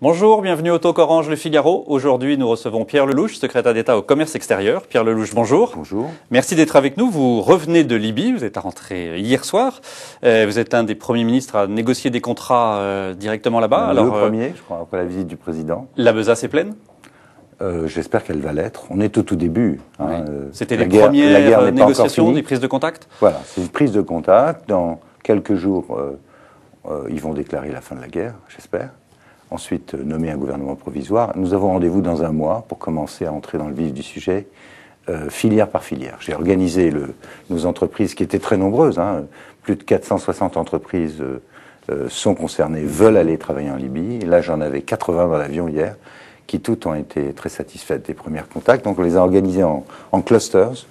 Bonjour, bienvenue au Talk Orange Le Figaro. Aujourd'hui, nous recevons Pierre Lellouche, secrétaire d'État au commerce extérieur. Pierre Lellouche, bonjour. Bonjour. Merci d'être avec nous. Vous revenez de Libye, vous êtes rentré hier soir. Vous êtes un des premiers ministres à négocier des contrats directement là-bas. Le premier, je crois, après la visite du président. La besace est pleine ? J'espère qu'elle va l'être. On est au tout début. Hein. C'était les premières négociations, des prises de contact ? Voilà, c'est une prise de contact. Dans quelques jours, ils vont déclarer la fin de la guerre, j'espère. Ensuite, nommer un gouvernement provisoire. Nous avons rendez-vous dans un mois pour commencer à entrer dans le vif du sujet, filière par filière. J'ai organisé nos entreprises, qui étaient très nombreuses. Hein. Plus de 460 entreprises sont concernées, veulent aller travailler en Libye. Et là, j'en avais 80 dans l'avion hier, qui toutes ont été très satisfaites des premiers contacts. Donc on les a organisés en clusters,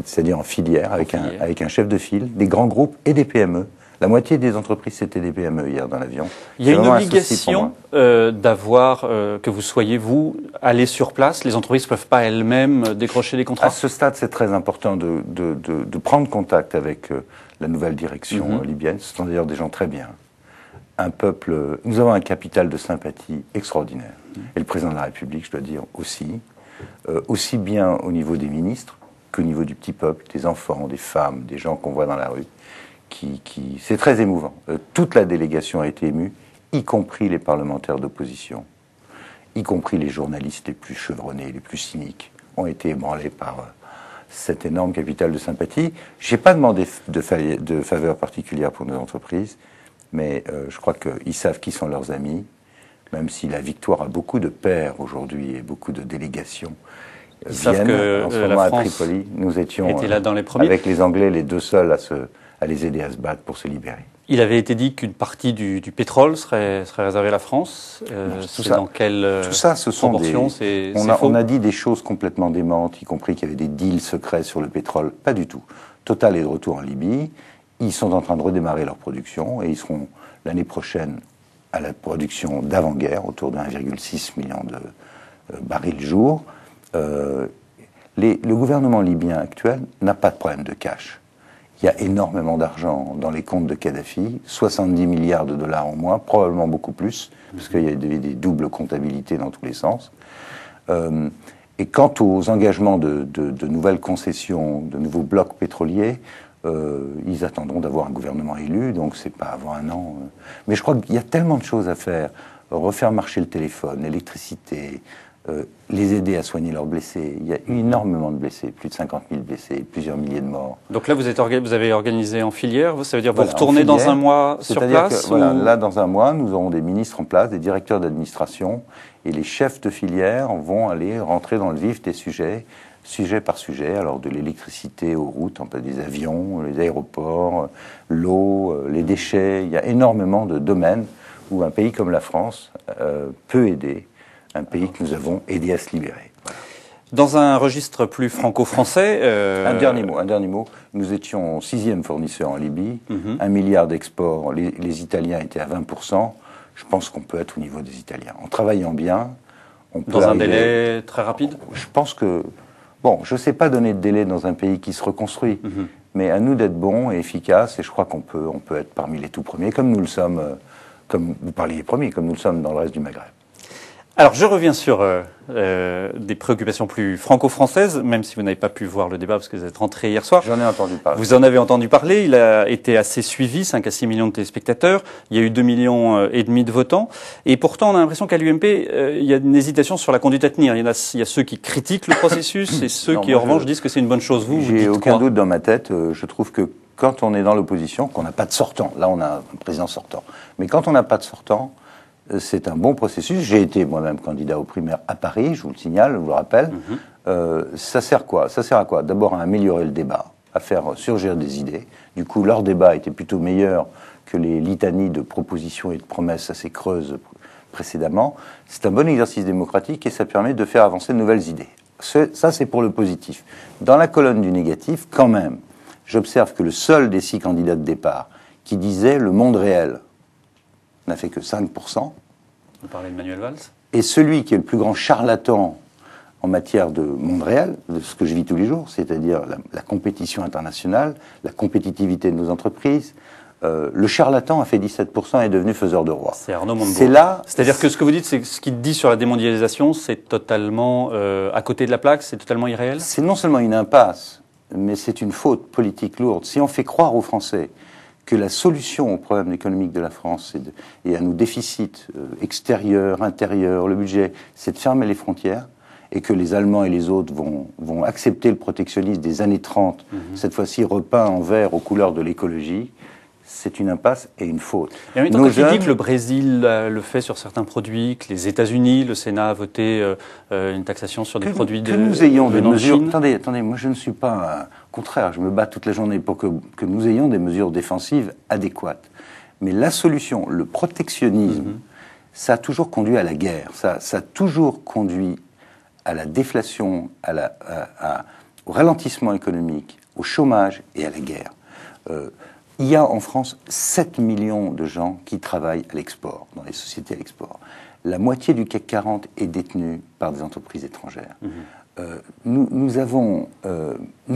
c'est-à-dire en filières, avec un chef de file, des grands groupes et des PME. La moitié des entreprises, c'était des PME hier dans l'avion. Il y a une obligation d'avoir, que vous soyez, vous, aller sur place. Les entreprises ne peuvent pas elles-mêmes décrocher des contrats. À ce stade, c'est très important de prendre contact avec la nouvelle direction libyenne. Ce sont d'ailleurs des gens très bien. Un peuple, nous avons un capital de sympathie extraordinaire. Et le président de la République, je dois dire, aussi bien au niveau des ministres qu'au niveau du petit peuple, des enfants, des femmes, des gens qu'on voit dans la rue. C'est très émouvant. Toute la délégation a été émue, y compris les parlementaires d'opposition, y compris les journalistes les plus chevronnés, les plus cyniques, ont été ébranlés par cet énorme capital de sympathie. Je n'ai pas demandé de faveur particulière pour nos entreprises, mais je crois qu'ils savent qui sont leurs amis, même si la victoire a beaucoup de pairs aujourd'hui et beaucoup de délégations. Ils savent que en ce moment à Tripoli, nous étions là dans les premiers. Avec les Anglais, les deux seuls à les aider à se battre pour se libérer. Il avait été dit qu'une partie du pétrole serait réservée à la France. Dans quelle tout ça, ce sont proportion on a dit des choses complètement démentes, y compris qu'il y avait des deals secrets sur le pétrole. Pas du tout. Total est de retour en Libye. Ils sont en train de redémarrer leur production et ils seront l'année prochaine à la production d'avant-guerre, autour de 1,6 million de barils jour. Le gouvernement libyen actuel n'a pas de problème de cash. Il y a énormément d'argent dans les comptes de Kadhafi, 70 milliards de dollars en moins, probablement beaucoup plus, parce qu'il y a des doubles comptabilités dans tous les sens. Et quant aux engagements de nouvelles concessions, de nouveaux blocs pétroliers, ils attendront d'avoir un gouvernement élu, donc c'est pas avant un an. Mais je crois qu'il y a tellement de choses à faire. Refaire marcher le téléphone, l'électricité, les aider à soigner leurs blessés. Il y a énormément de blessés, plus de 50 000 blessés, plusieurs milliers de morts. Donc là, vous avez organisé en filière, ça veut dire vous retournez dans un mois sur place Là, dans un mois, nous aurons des ministres en place, des directeurs d'administration, et les chefs de filière vont aller rentrer dans le vif des sujets, sujet par sujet, alors de l'électricité aux routes, des avions, les aéroports, l'eau, les déchets. Il y a énormément de domaines où un pays comme la France peut aider. Un pays que nous avons aidé à se libérer. Voilà. Dans un registre plus franco-français... Un dernier mot. Nous étions 6e fournisseur en Libye, 1 milliard d'exports. Les Italiens étaient à 20%. Je pense qu'on peut être au niveau des Italiens. En travaillant bien, on peut Dans un délai très rapide ? Je pense que... Bon, je ne sais pas donner de délai dans un pays qui se reconstruit, mais à nous d'être bons et efficaces, et je crois qu'on peut être parmi les tout premiers, comme nous le sommes, comme vous parliez premiers, comme nous le sommes dans le reste du Maghreb. Alors, je reviens sur des préoccupations plus franco-françaises, même si vous n'avez pas pu voir le débat parce que vous êtes rentré hier soir. J'en ai entendu parler. Vous en avez entendu parler, il a été assez suivi, 5 à 6 millions de téléspectateurs, il y a eu 2,5 millions de votants, et pourtant on a l'impression qu'à l'UMP, il y a une hésitation sur la conduite à tenir. Il y a ceux qui critiquent le processus et ceux qui, en revanche, disent que c'est une bonne chose. J'ai aucun doute dans ma tête, je trouve que quand on est dans l'opposition, qu'on n'a pas de sortant, là on a un président sortant, mais quand on n'a pas de sortant, c'est un bon processus. J'ai été moi-même candidat aux primaires à Paris, je vous le signale, je vous le rappelle. Ça sert quoi ? Ça sert à quoi ? D'abord à améliorer le débat, à faire surgir des idées. Du coup, leur débat était plutôt meilleur que les litanies de propositions et de promesses assez creuses précédemment. C'est un bon exercice démocratique et ça permet de faire avancer de nouvelles idées. Ça, c'est pour le positif. Dans la colonne du négatif, quand même, j'observe que le seul des 6 candidats de départ qui disait le monde réel n'a fait que 5%. Vous parlez de Manuel Valls. Et celui qui est le plus grand charlatan en matière de monde réel, de ce que je vis tous les jours, c'est-à-dire la compétition internationale, la compétitivité de nos entreprises, Le charlatan a fait 17% et est devenu faiseur de roi. C'est Arnaud Montebourg. C'est là. C'est-à-dire que ce que vous dites, c'est que ce qu'il dit sur la démondialisation, c'est totalement à côté de la plaque, c'est totalement irréel. C'est non seulement une impasse, mais c'est une faute politique lourde. Si on fait croire aux Français que la solution au problème économique de la France et à nos déficits extérieurs, intérieurs, le budget, c'est de fermer les frontières, et que les Allemands et les autres vont accepter le protectionnisme des années 30, cette fois-ci repeint en vert aux couleurs de l'écologie, c'est une impasse et une faute. Et en même temps, quand il dit que le Brésil le fait sur certains produits, que les États-Unis, le Sénat a voté une taxation sur des produits de que nous ayons des mesures. Chine. Attendez, moi je ne suis pas contraire, je me bats toute la journée pour que nous ayons des mesures défensives adéquates. Mais la solution, le protectionnisme, ça a toujours conduit à la guerre, ça a toujours conduit à la déflation, au ralentissement économique, au chômage et à la guerre. Il y a en France 7 millions de gens qui travaillent à l'export, dans les sociétés à l'export. La moitié du CAC 40 est détenue par des entreprises étrangères. Nous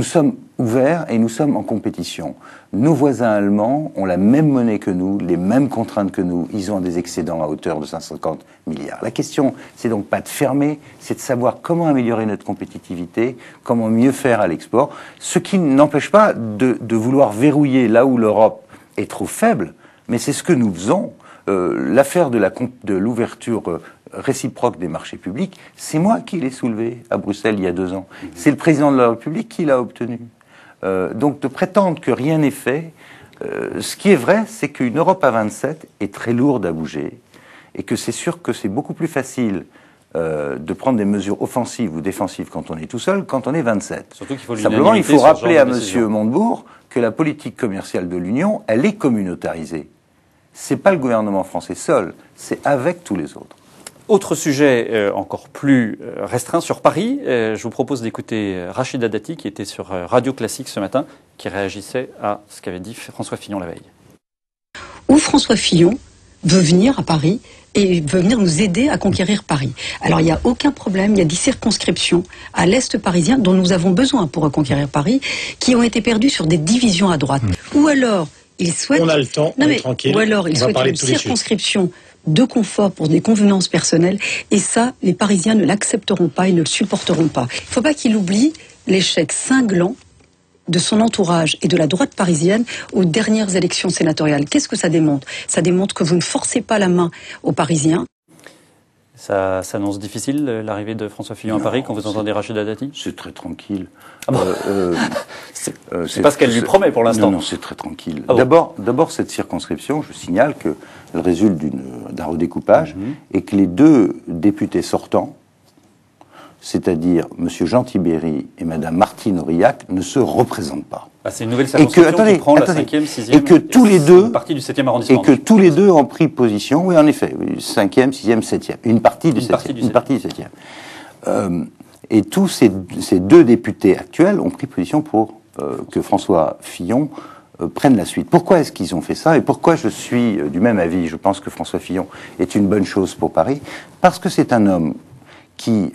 sommes ouverts et nous sommes en compétition. Nos voisins allemands ont la même monnaie que nous, les mêmes contraintes que nous. Ils ont des excédents à hauteur de 150 milliards. La question, c'est donc pas de fermer, c'est de savoir comment améliorer notre compétitivité, comment mieux faire à l'export. Ce qui n'empêche pas de vouloir verrouiller là où l'Europe est trop faible, mais c'est ce que nous faisons. L'affaire de l'ouverture réciproque des marchés publics, c'est moi qui l'ai soulevé à Bruxelles il y a 2 ans. C'est le président de la République qui l'a obtenu. Donc de prétendre que rien n'est fait, ce qui est vrai, c'est qu'une Europe à 27 est très lourde à bouger et que c'est sûr que c'est beaucoup plus facile de prendre des mesures offensives ou défensives quand on est tout seul, quand on est 27. Surtout qu'il faut Simplement, il faut rappeler à M. Montebourg que la politique commerciale de l'Union, elle est communautarisée. C'est pas le gouvernement français seul, c'est avec tous les autres. Autre sujet encore plus restreint sur Paris, je vous propose d'écouter Rachida Dati qui était sur Radio Classique ce matin, qui réagissait à ce qu'avait dit François Fillon la veille. Où François Fillon veut venir à Paris et veut venir nous aider à conquérir Paris. Alors il n'y a aucun problème, il y a 10 circonscriptions à l'Est parisien dont nous avons besoin pour reconquérir Paris, qui ont été perdues sur des divisions à droite. Ou alors, il souhaite... On a le temps, on est tranquille. Ou alors, il souhaite une circonscription de confort pour des convenances personnelles. Et ça, les Parisiens ne l'accepteront pas, ils ne le supporteront pas. Il ne faut pas qu'il oublie l'échec cinglant de son entourage et de la droite parisienne aux dernières élections sénatoriales. Qu'est-ce que ça démontre? Ça démontre que vous ne forcez pas la main aux Parisiens. Ça s'annonce difficile, l'arrivée de François Fillon à Paris, quand vous entendez Rachida Dati? C'est très tranquille. Ah bon c'est pas ce qu'elle lui promet pour l'instant. Non, c'est très tranquille. Ah bon. D'abord, cette circonscription, je signale qu'elle résulte d'un redécoupage et que les 2 députés sortants, c'est-à-dire M. Jean Tibéri et Mme Martine Aurillac, ne se représentent pas. Ah, c'est une nouvelle circonscription qui prend la 5e, 6e, et que tous les deux, une partie du 7e arrondissement. Et que tous les deux ont pris position, oui en effet, 5e, 6e, 7e, une partie du 7e. Une partie du 7e. Et tous ces 2 députés actuels ont pris position pour que François Fillon prenne la suite. Pourquoi est-ce qu'ils ont fait ça et pourquoi je suis du même avis? Je pense que François Fillon est une bonne chose pour Paris, parce que c'est un homme qui,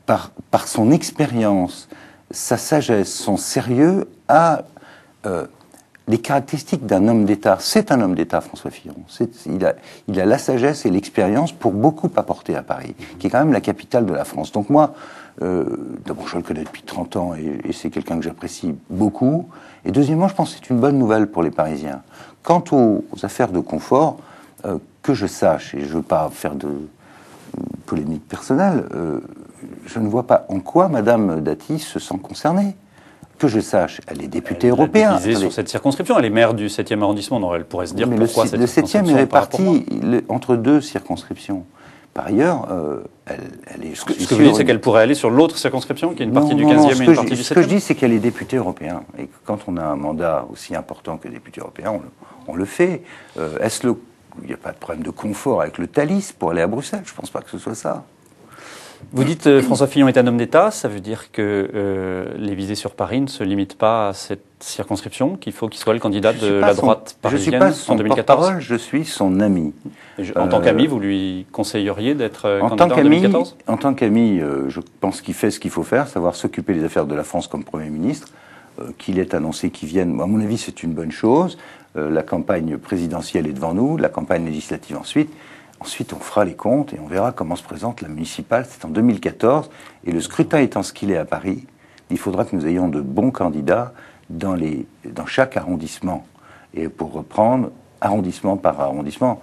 par son expérience, sa sagesse, son sérieux, a les caractéristiques d'un homme d'État. C'est un homme d'État, François Fillon. Il a la sagesse et l'expérience pour beaucoup apporter à Paris, qui est quand même la capitale de la France. Donc moi, d'abord, je le connais depuis 30 ans et c'est quelqu'un que j'apprécie beaucoup. Et deuxièmement, je pense que c'est une bonne nouvelle pour les Parisiens. Quant aux affaires de confort, que je sache, et je ne veux pas faire de polémique personnelle, je ne vois pas en quoi Madame Dati se sent concernée. Que je sache, elle est députée européenne. Elle est sur cette circonscription, elle est maire du 7e arrondissement, donc elle pourrait se dire pourquoi cette circonscription. Le 7e est réparti entre 2 circonscriptions. Par ailleurs, elle est... Ce que vous dites, c'est qu'elle pourrait aller sur l'autre circonscription, qui est une partie du 15e et une partie du 7e. Ce que je dis, c'est qu'elle est députée européenne. Et que quand on a un mandat aussi important que député européen, on le fait. Il n'y a pas de problème de confort avec le Thalys pour aller à Bruxelles. Je ne pense pas que ce soit ça. Vous dites François Fillon est un homme d'État, ça veut dire que les visées sur Paris ne se limitent pas à cette circonscription, qu'il faut qu'il soit le candidat de la droite parisienne en 2014. Je ne suis pas son porte-parole, je suis son ami. En tant qu'ami, vous lui conseilleriez d'être candidat en 2014 ? En tant qu'ami, je pense qu'il fait ce qu'il faut faire, savoir s'occuper des affaires de la France comme Premier ministre. qu'il ait annoncé qu'ils viennent. À mon avis, c'est une bonne chose. La campagne présidentielle est devant nous, la campagne législative ensuite. Ensuite, on fera les comptes et on verra comment se présente la municipale. C'est en 2014. Et le scrutin étant ce qu'il est à Paris, il faudra que nous ayons de bons candidats dans chaque arrondissement. Et pour reprendre, arrondissement par arrondissement.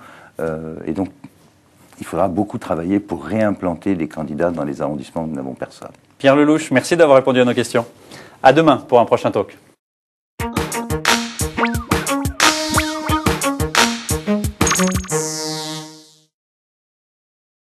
Et donc, il faudra beaucoup travailler pour réimplanter des candidats dans les arrondissements où nous n'avons personne. Pierre Lelouch, merci d'avoir répondu à nos questions. À demain pour un prochain talk.